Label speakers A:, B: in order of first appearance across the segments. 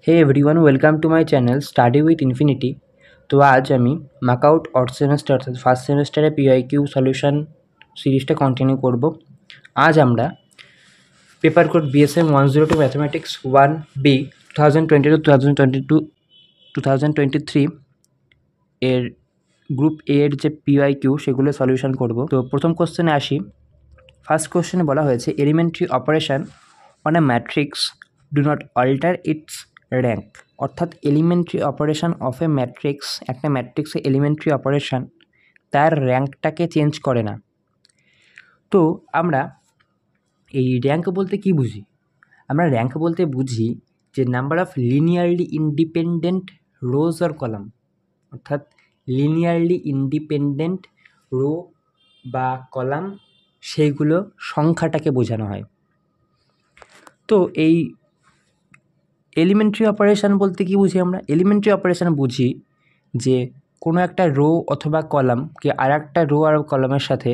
A: Hey everyone welcome to my channel study with infinity. तो आज আমি মাকআউট অর্থ সেমিস্টার অর্থাৎ ফার্স্ট সেমিস্টারে পিআইকিউ সলিউশন সিরিজটা কন্টিনিউ করব। আজ আমরা paper code BSM 102 mathematics 1B 2022-2023 এর গ্রুপ এ এর যে পিআইকিউ সেগুলো সলিউশন করব। তো প্রথম কোশ্চেনে আসি। ফার্স্ট কোশ্চেনে বলা হয়েছে elementary operation on a matrix do not alter its rank. অর্থাৎ elementary operation of a matrix, একটা ম্যাট্রিক্সে এলিমেন্টারি অপারেশন তার র্যাঙ্কটাকে চেঞ্জ করে না। তো আমরা এই র্যাঙ্ক বলতে কি বুঝি? আমরা র্যাঙ্ক বলতে বুঝি যে number of linearly independent rose or column, অর্থাৎ লিনিয়ারলি ইন্ডিপেন্ডেন্ট রো বা কলাম সেইগুলো সংখ্যাটাকে বোঝানো হয়। তো এই এলিমেন্টারি অপারেশন বলতে কি বুঝি? আমরা এলিমেন্টারি অপারেশন বুঝি যে কোনো একটা রো অথবা কলামকে আর একটা রো আর কলামের সাথে,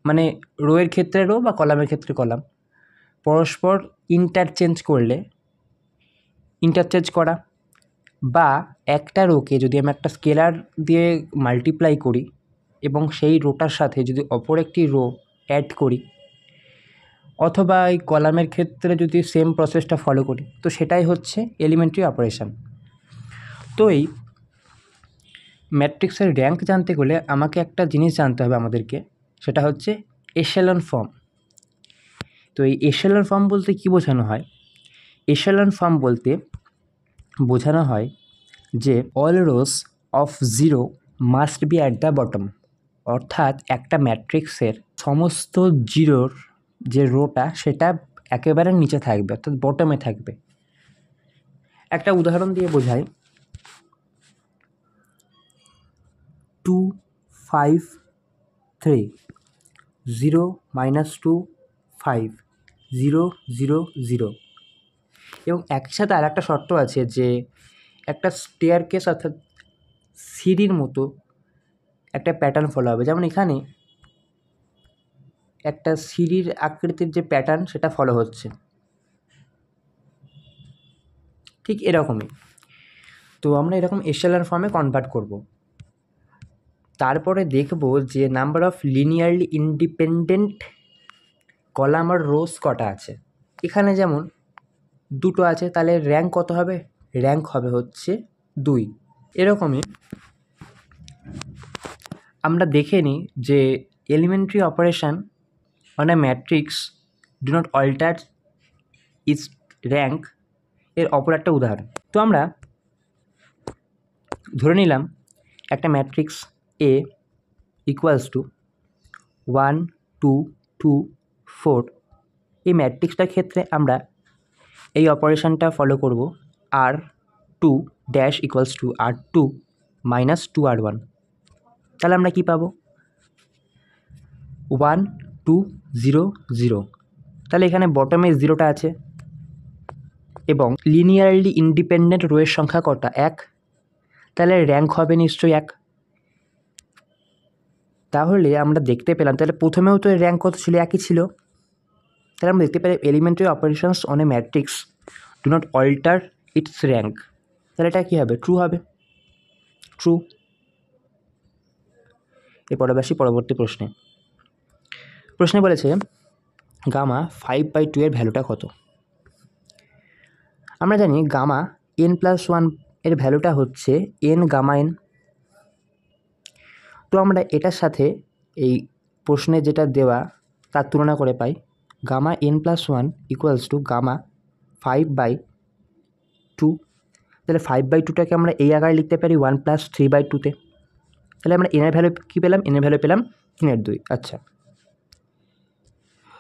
A: মানে রোয়ের ক্ষেত্রে রো বা কলামের ক্ষেত্রে কলাম, পরস্পর ইন্টারচেঞ্জ করা, বা একটা রোকে যদি আমি একটা স্কেলার দিয়ে মাল্টিপ্লাই করি এবং সেই রোটার সাথে যদি অপর একটি রো অ্যাড করি, অথবা এই কলামের ক্ষেত্রে যদি সেম প্রসেসটা ফলো করি, তো সেটাই হচ্ছে এলিমেন্টারি অপারেশন। তো এই ম্যাট্রিক্সের র্যাঙ্ক জানতে গেলে আমাকে একটা জিনিস জানতে হবে আমাদেরকে, সেটা হচ্ছে এশেলন ফর্ম। তো এই এশেলন ফর্ম বলতে কি বোঝানো হয়? এশেলন ফর্ম বলতে বোঝানো হয় যে all rose of zero must be at the bottom. অর্থাৎ একটা ম্যাট্রিক্সের সমস্ত জিরোর যে রোটা সেটা একেবারে নিচে থাকবে, অর্থাৎ বটমে থাকবে। একটা উদাহরণ দিয়ে বোঝাই। 2 5 3 0 -2 5 0 0 0। এবং একই সাথে আর একটা শর্ত আছে যে একটা স্টেয়ারকেস অর্থাৎ সিঁড়ির মতো একটা প্যাটার্ন ফলো হবে। যেমন এখানে একটা সিঁড়ির আকৃতির যে প্যাটার্ন সেটা ফলো হচ্ছে, ঠিক এরকমই। তো আমরা এরকম এশেলন ফর্মে কনভার্ট করব। তারপরে দেখব যে number of linearly independent column আর রোজ কটা আছে। এখানে যেমন দুটো আছে, তাহলে র্যাঙ্ক কত হবে? র্যাঙ্ক হবে হচ্ছে 2। এরকমই আমরা দেখে নিই যে elementary operation on a matrix do not alter its rank এর অপর একটা উদাহরণ। তো আমরা ধরে নিলাম একটা ম্যাট্রিক্স এ ইকুয়ালস টু 1 2 2 4। এই ম্যাট্রিক্সটার ক্ষেত্রে আমরা এই অপারেশনটা ফলো করব, R2 dash equals to R2 minus 2R1। তাহলে আমরা কী পাবো? 1 2 0 0। তাহলে এখানে বটমে জিরোটা আছে এবং লিনিয়ারলি ইন্ডিপেন্ডেন্ট রোয়ের সংখ্যা কটা? 1। তাহলে র্যাঙ্ক হবে নিশ্চয়ই 1। তাহলে আমরা দেখতে পেলাম, তাহলে প্রথমেও তো র্যাঙ্ক কত ছিল? 1ই ছিল। তাহলে আমরা দেখতে পেলাম elementary operations on a matrix do not alter its rank. তাহলে এটা কী হবে? ট্রু হবে। ট্রু। এরপরে আসি পরবর্তী প্রশ্নে বলেছে গামা 5/2 এর ভ্যালুটা কত? আমরা জানি গামা n+1 এর ভ্যালুটা হচ্ছে n গামা n। তো আমরা এটার সাথে এই প্রশ্নে যেটা দেওয়া তার তুলনা করে পাই gamma n+1 equals to gamma 5/2। তাহলে 5/2টাকে আমরা এই আকারে লিখতে পারি 1 + 3/2-তে। তাহলে আমরা এনের ভ্যালু কী পেলাম? এনের ভ্যালু পেলাম 3/2। আচ্ছা,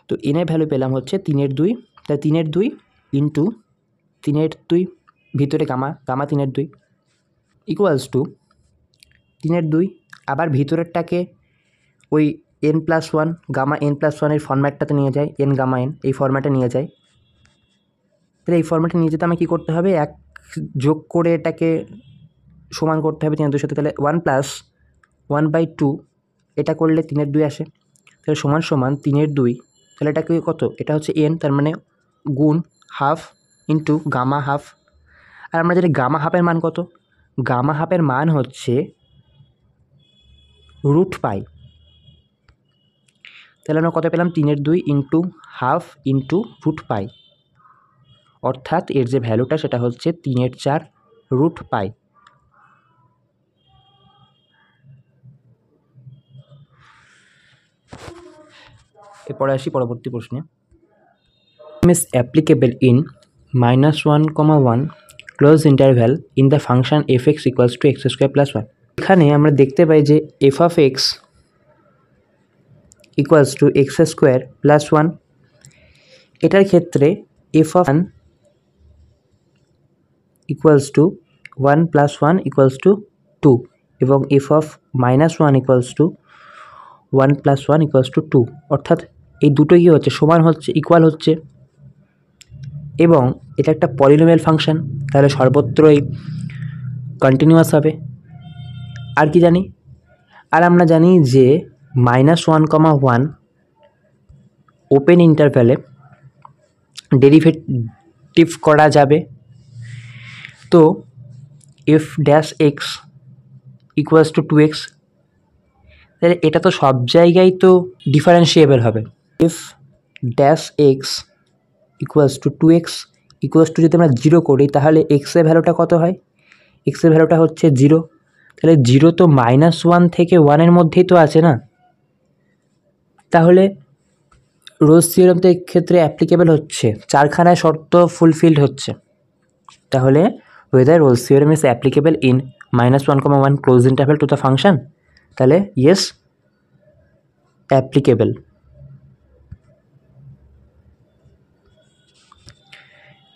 A: তো এনের ভ্যালু পেলাম হচ্ছে 3/2। তাহলে 3/2 ইন্টু 3/2 ভিতরে গামা 3/2 ইকুয়ালস টু 3/2। আবার ভিতরেরটাকে ওই n+1 গামা n+1 এর ফরম্যাটটাতে নিয়ে যায়, n গামা n এই ফরম্যাটে নিয়ে যায়। তাহলে এই ফরম্যাটে নিয়ে যেতে আমাকে কী করতে হবে? 1 যোগ করে এটাকে সমান করতে হবে 3/2 সাথে। তাহলে 1 + 1/2 এটা করলে 3/2 আসে। তাহলে সমান 3/2। তাহলে এটাকে কত? এটা হচ্ছে n, তার মানে গুণ হাফ ইন্টু গামা হাফ। আর আমরা জানি গামা হাফের মান কত, গামা হাফের মান হচ্ছে রুট পাই। তাহলে আমরা কত পেলাম, 3/2 into half into root pi, অর্থাৎ এর যে ভ্যালুটা সেটা হচ্ছে 3/4 রুট পাই। এরপরে আসি পরবর্তী প্রশ্নে। is applicable in -1, 1 close interval in the function f(x) = x² + 1। এখানে আমরা দেখতে পাই যে f(x) = x² + 1। এটার ক্ষেত্রে f(1) = 1 + 1 = 2 এবং f(-1) = 1 + 1 = 2, অর্থাৎ এই দুটো কি হচ্ছে, সমান হচ্ছে, ইকুয়াল হচ্ছে, এবং এটা একটা পলিনোমিয়াল ফাংশন, তাহলে সর্বত্রই কন্টিনিউয়াস হবে। আর কি জানি, আর আমরা জানি যে -1, 1 ওপেন ইন্টারভ্যালে ডেরিভেটিভ করা যাবে। তো f(x) = 2x, তাহলে এটা তো সব জায়গায় তো ডিফারেন্সিয়েবল হবে। f(x) = 2x যদি আমরা 0 করি তাহলে x এর ভ্যালুটা কত হয়, x এর ভ্যালুটা হচ্ছে 0। তাহলে 0 তো -1 থেকে 1 এর মধ্যেই তো আছে না, তাহলে রোলস থিওরেমটা ক্ষেত্রে অ্যাপ্লিকেবল হচ্ছে, চারখানায় শর্ত ফুলফিলড হচ্ছে। তাহলে whether Rolle's theorem is applicable in -1, 1 closed interval to the function, তাহলে yes applicable।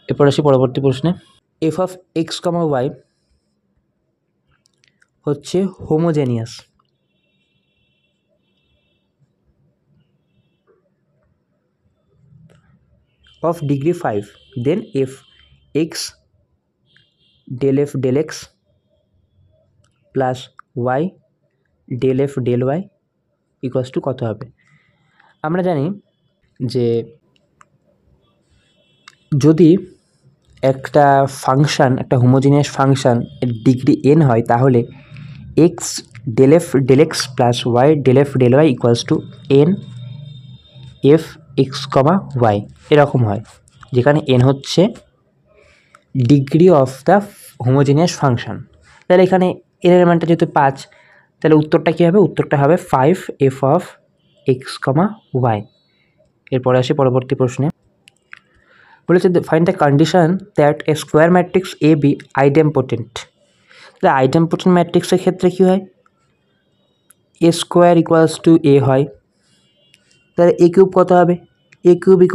A: এরপর আসি পরবর্তী প্রশ্নে। f(x, y) হচ্ছে homogeneous of degree 5, then f(x) del f del x plus y del f del y equals to কত হবে। আমরা জানি যে যদি একটা ফাংশান, একটা হোমোজিনিয়াস ফাংশান ডিগ্রি n হয়, তাহলে x del f del x plus y del f del y equals to n f x, y এরকম হয়, যেখানে n হচ্ছে degree of the homogeneous function. তাহলে এখানে n এর মানটা যেহেতু 5, তাহলে উত্তরটা কী হবে, উত্তরটা হবে 5f of x, y। এরপরে আসি পরবর্তী প্রশ্নে। বলেছে find the condition that a square matrix A B idempotent. তাহলে আইডেম্পোটেন্ট ম্যাট্রিক্সের ক্ষেত্রে কী হয়, a স্কোয়ার = a হয়, তাহলে a কিউব কত হবে, a cube =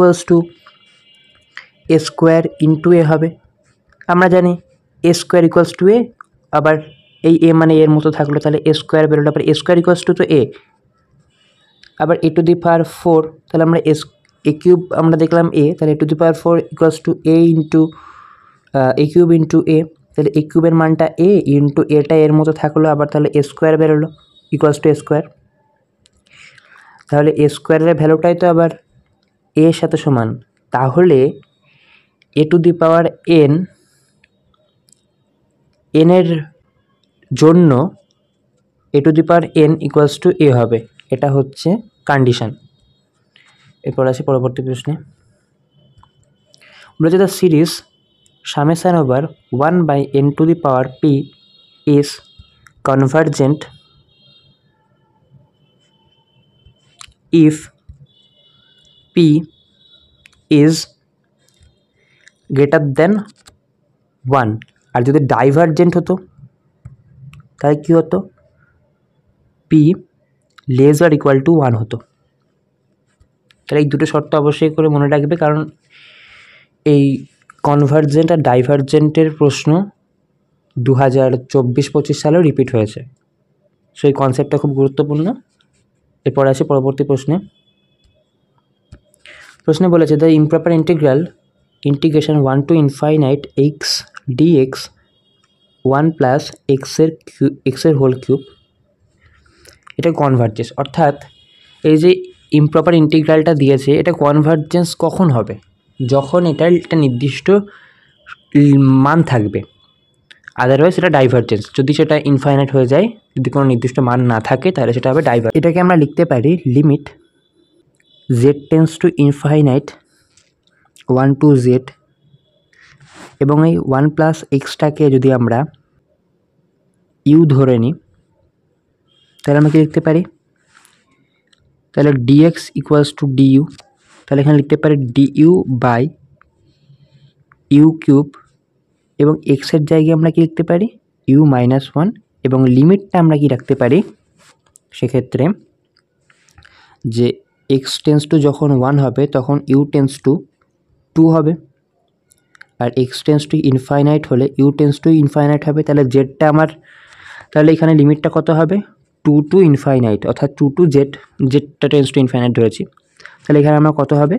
A: a square into a হবে। আমরা জানি a স্কোয়ার = a, আবার এই a মানে এর মতো থাকলো, তাহলে a স্কোয়ার বেরোলো, আবার a স্কোয়ার = তো a, আবার a⁴, তাহলে আমরা a কিউব আমরা দেখলাম a, তাহলে a⁴ = a into a cube into a, তাহলে a কিউবের মানটা a ইন্টু এটা এর মতো থাকলো, আবার তাহলে a স্কোয়ার বেরোলো = a স্কোয়ার। তাহলে a স্কোয়ারের ভ্যালুটাই তো আবার a এর সাথে সমান, তাহলে a⁴n এর জন্য a⁴n = a হবে, এটা হচ্ছে কন্ডিশন। এরপর আসি পরবর্তী প্রশ্নে। বলেছে the series summation over 1/n⁴p is convergent if p is greater than 1, আর যদি ডাইভারজেন্ট হতো তাহলে কী হতো, p <= 1 হতো। তাহলে এই দুটো শর্ত অবশ্যই করে মনে রাখবে, কারণ এই কনভার্জেন্ট আর ডাইভারজেন্টের প্রশ্ন 2024-25 সালেও রিপিট হয়েছে, সো এই কনসেপ্টটা খুব গুরুত্বপূর্ণ। এরপর আসি পরবর্তী প্রশ্নে। প্রশ্নে বলেছে the improper integration 1 to infinite x dx 1 plus এক্সের হোল কিউব এটা কনভার্জেন্স, অর্থাৎ এই যে ইমপ্রপার ইন্টিগ্রালটা দিয়েছে এটা কনভার্জেন্স কখন হবে, যখন এটা একটা নির্দিষ্ট মান থাকবে, আদারওয়াইজ এটা ডাইভারজেন্স। যদি সেটা ইনফাইনাইট হয়ে যায়, যদি কোনো নির্দিষ্ট মান না থাকে, তাহলে সেটা হবে ডাইভার। এটাকে আমরা লিখতে পারি limit Z tends to infinite 1 to z, এবং এই 1 প্লাস এক্সটাকে যদি আমরা ইউ ধরে নিই, তাহলে আমরা কি লিখতে পারি, তাহলে ডিএক্স ইকুয়ালস টু ডিইউ, তাহলে এখানে লিখতে পারি ডিইউ বাই ইউ কিউব, এবং এক্সের জায়গায় আমরা কি লিখতে পারি ইউ মাইনাস 1, এবং লিমিটটা আমরা কি রাখতে পারি সেক্ষেত্রে, যে এক্স টেন্স টু যখন 1 হবে তখন ইউ টেন্স টু 2 হবে, আর এক্স টেন্স টু ইনফাইনাইট হলে ইউ টেন্স টু ইনফাইনাইট হবে। তাহলে জেডটা আমার, তাহলে এখানে লিমিটটা কত হবে 2 টু ইনফাইনাইট, অর্থাৎ 2 টু জেড, জেডটা টেন্স টু ইনফাইনাইট ধরেছি। তাহলে এখানে আমার কত হবে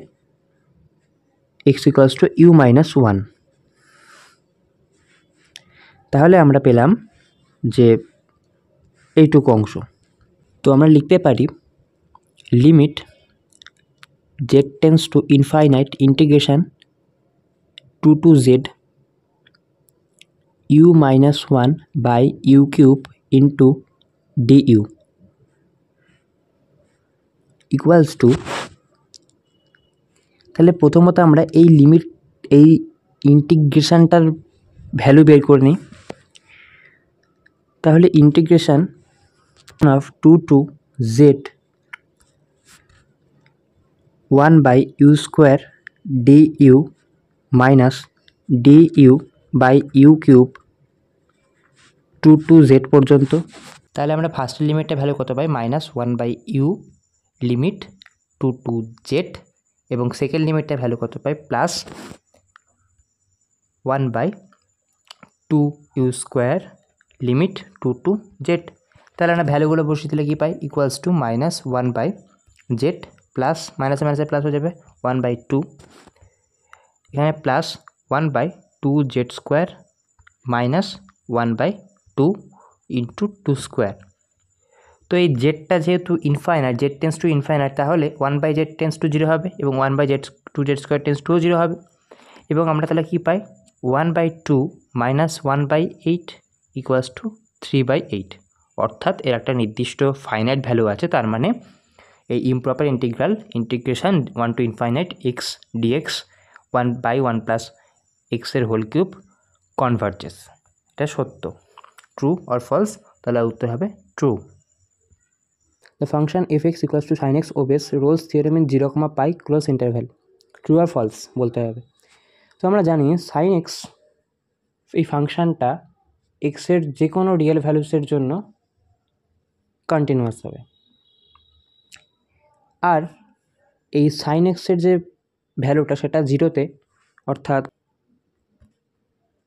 A: X equals to U minus 1। তাহলে আমরা পেলাম যে এইটুকু অংশ। তো আমরা লিখতে পারি limit Z tends to infinite integration 2 to z u minus 1 by u cube into du equals to, তাহলে প্রথমত আমরা এই লিমিট, এই ইন্টিগ্রেশনটার ভ্যালু বের করে নিই। তাহলে integration of 2 to z 1 by u square du minus du by u cube 2 to z পর্যন্ত। তাহলে আমরা ফার্স্ট লিমিটের ভ্যালু কত পাই -1 by U limit 2 to z, এবং সেকেন্ড লিমিটের ভ্যালু কত পাই +1 by 2 U square limit 2 to z। তাহলে আমরা ভ্যালুগুলো বসিয়ে দিলে কী পাই equals to -1 by Z plus মাইনাসে মাইনাসে প্লাস হয়ে যাবে 1 বাই 2, এখানে plus 1 by 2 Z square minus 1 by 2 into 2 square. তো এই জেডটা যেহেতু infinite, Z tends to infinite, তাহলে 1 বাই জেড টেন্স টু 0 হবে, এবং 1 by z 2 Z square tends to 0 হবে, এবং আমরা তাহলে কী পাই 1 by 2 minus 1 by 8 equals to 3 by 8, অর্থাৎ এর একটা নির্দিষ্ট ফাইনাইট ভ্যালু আছে। তার মানে এই improper integration 1 to infinite x dx 1 by 1 plus এক্সের হোল কিউব কনভার্জেস। এটা সত্য, ট্রু অর ফলস, তাহলে উত্তর হবে true. The function f x equals to sine x obeys Rolle's theorem in 0, pi close interval, true আর false বলতে হবে। তো আমরা জানি সাইন এক্স এই ফাংশানটা এক্সের যে কোনো রিয়েল ভ্যালুসের জন্য কন্টিনিউয়াস হবে, আর এই সাইন এক্সের যে ভ্যালুটা সেটা 0-তে, অর্থাৎ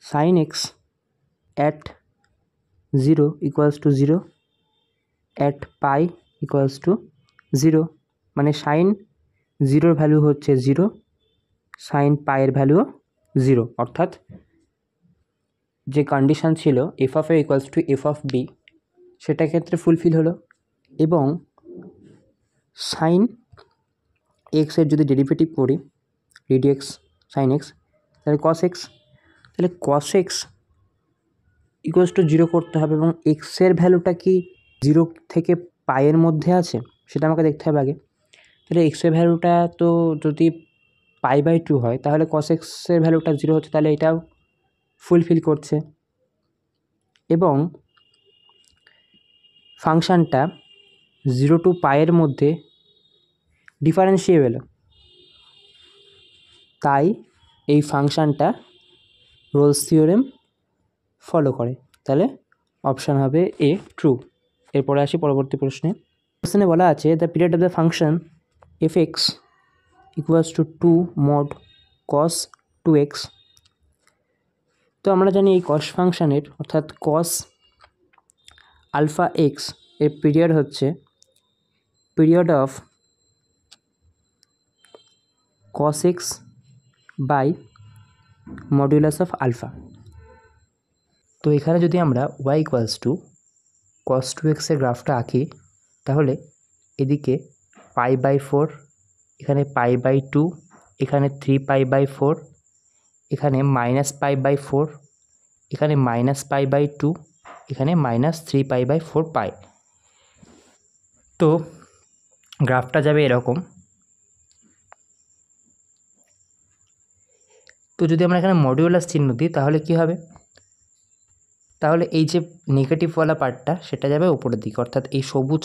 A: sine x at 0 equals to 0, at pi equals to 0, মানে সাইন 0-র ভ্যালু হচ্ছে 0, সাইন পাইয়ের ভ্যালুও 0, অর্থাৎ যে কন্ডিশান ছিল f of a equals to f of b, সেটা ক্ষেত্রে ফুলফিল হলো। এবং সাইন এক্সের যদি ডেরিভেটিভ করি ডিডিএক্স সাইন এক্স, তাহলে কস এক্স, তাহলে কস এক্স ইকুয়ালস টু 0 করতে হবে, এবং এক্সের ভ্যালুটা কি 0 থেকে পাইয়ের মধ্যে আছে সেটা আমাকে দেখতে হবে আগে। তাহলে এক্সের ভ্যালুটা তো যদি পাই বাই 2 হয়, তাহলে কস এক্সের ভ্যালুটা 0 হচ্ছে, তাহলে এটাও ফুলফিল করছে। এবং ফাংশানটা 0 টু পাইয়ের মধ্যে ডিফারেন্সিয়েবল, তাই এই ফাংশানটা রোলস থিওরেম ফলো করে। তাহলে অপশান হবে এ ট্রু। এরপরে আসি পরবর্তী প্রশ্নে। কোশ্চেনে বলা আছে the period of the function f x equals two 2 mod cos 2x। তো আমরা জানি এই কস ফাংশানের, অর্থাৎ কস আলফা এক্স এর পিরিয়ড হচ্ছে period of cos x by modulus of alpha. তো এখানে যদি আমরা y equals to cos 2x এর গ্রাফটা আঁকি, তাহলে এদিকে π/4, এখানে π/2, এখানে 3π/4, এখানে -π/4, এখানে -π/2, এখানে -3π/4 পাই। তো গ্রাফটা যাবে এরকম। তো যদি আমরা এখানে মডিউলাস চিহ্ন দিই তাহলে কি হবে, তাহলে এই যে নেগেটিভওয়ালা পার্টটা সেটা যাবে উপরের দিকে, অর্থাৎ এই সবুজ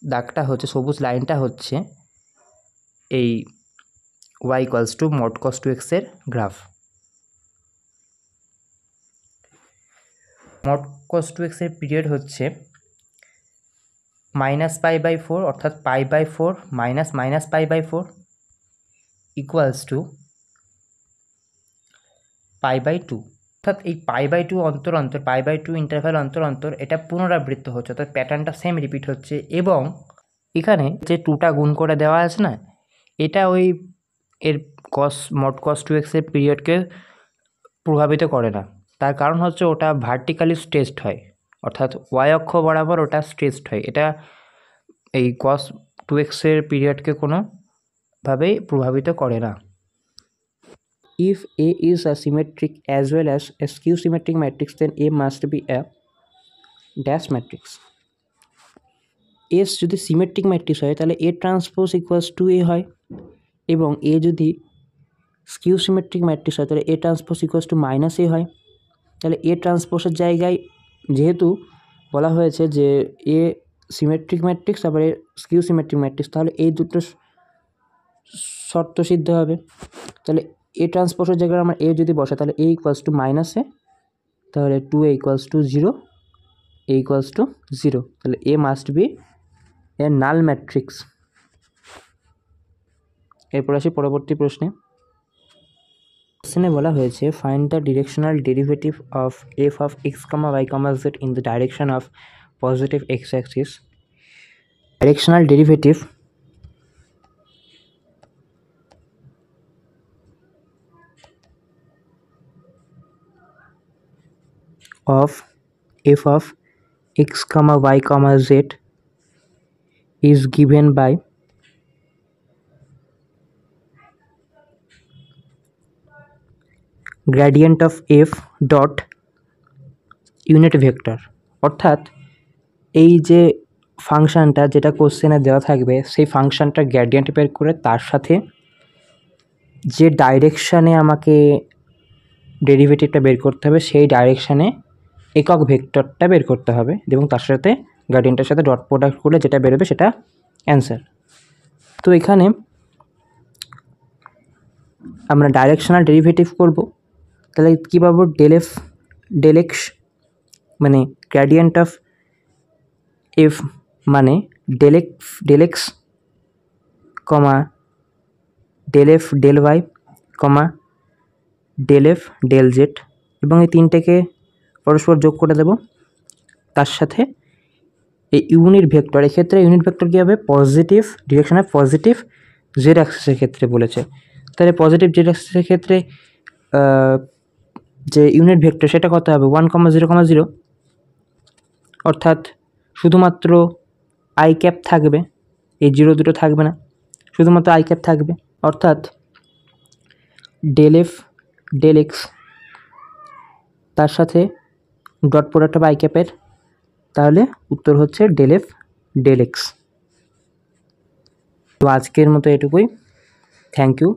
A: দাগটা হচ্ছে, সবুজ লাইনটা হচ্ছে এই y = mod cos 2x এর গ্রাফ। mod cos 2x এর পিরিয়ড হচ্ছে -π/4, অর্থাৎ π/4 -π/4 = π/2, অর্থাৎ এই π/2 অন্তর অন্তর, π/2 ইন্টারভ্যাল অন্তর অন্তর এটা পুনরাবৃত্ত হচ্ছে, অর্থাৎ প্যাটার্নটা সেম রিপিট হচ্ছে। এবং এখানে যে 2টা গুণ করে দেওয়া আছে না, এটা ওই এর mod cos 2x এর পিরিয়ডকে প্রভাবিত করে না। তার কারণ হচ্ছে ওটা ভার্টিক্যালি স্ট্রেচড হয়, অর্থাৎ y অক্ষ বরাবর ওটা স্ট্রেচড হয়। এটা এই cos 2x এর পিরিয়ডকে কোনোভাবেই প্রভাবিত করে না। If A is a symmetric as well as a skew symmetric matrix, then A must be a dash matrix. S যদি সিমেট্রিক ম্যাট্রিক্স হয় তাহলে A ট্রান্সপোজ = A হয়, এবং A যদি স্কিউ সিমেট্রিক ম্যাট্রিক্স হয় তাহলে A ট্রান্সপোজ = -A হয়। তাহলে A ট্রান্সপোজের জায়গায় যেহেতু বলা হয়েছে যে A সিমেট্রিক ম্যাট্রিক্স তারপরে স্কিউ সিমেট্রিক ম্যাট্রিক্স, তাহলে এই দুটো শর্ত সিদ্ধ হবে। তাহলে A ট্রান্সপোজের জায়গায় আমরা A যদি বসাই তাহলে A = -A, তাহলে 2A = 0, A = 0, তাহলে A must B A null matrix. এরপর আসি পরবর্তী প্রশ্নে। কোশ্চেনে বলা হয়েছে find the directional derivative of f of x, y, z in the direction of positive x axis. Directional derivative of f of x, y, z is given by gradient of f dot unit vector। অর্থাৎ এই যে ফাংশানটা যেটা কোশ্চেনে দেওয়া থাকবে সেই ফাংশানটার gradient বের করে তার সাথে যে ডাইরেকশানে আমাকে ডেরিভেটিভটা বের করতে হবে সেই ডাইরেকশানে একক ভেক্টরটা বের করতে হবে, এবং তার সাথে গ্রেডিয়েন্টের সাথে ডট প্রোডাক্ট করলে যেটা বেরোবে সেটা অ্যান্সার। তো এখানে আমরা ডাইরেকশনাল ডেরিভেটিভ করব, তাহলে কী পাবো, ডেল এক্স মানে গ্রেডিয়েন্ট অফ এফ মানে ডেল এক্স কমা del F del y comma del F del Z, এবং এই তিনটেকে পরস্পর যোগ করে দেব। তার সাথে এই ইউনিট ভেক্টর, এক্ষেত্রে ইউনিট ভেক্টর কী হবে, পজিটিভ ডিরেকশনে পজিটিভ জেড অ্যাক্সিসের ক্ষেত্রে বলেছে। তাহলে পজিটিভ জেড অ্যাক্সিসের ক্ষেত্রে যে ইউনিট ভেক্টর সেটা কত হবে, 1,0,0, অর্থাৎ শুধুমাত্র আই ক্যাপ থাকবে, এই জিরো দুটো থাকবে না, শুধুমাত্র আই ক্যাপ থাকবে, অর্থাৎ ডেল এফ ডেল এক্স তার সাথে ডট প্রোডাক্ট হবে আই ক্যাপের, তাহলে উত্তর হচ্ছে ডেল এফ ডেল এক্স। তো আজকের মতো এটুকুই, থ্যাংক ইউ।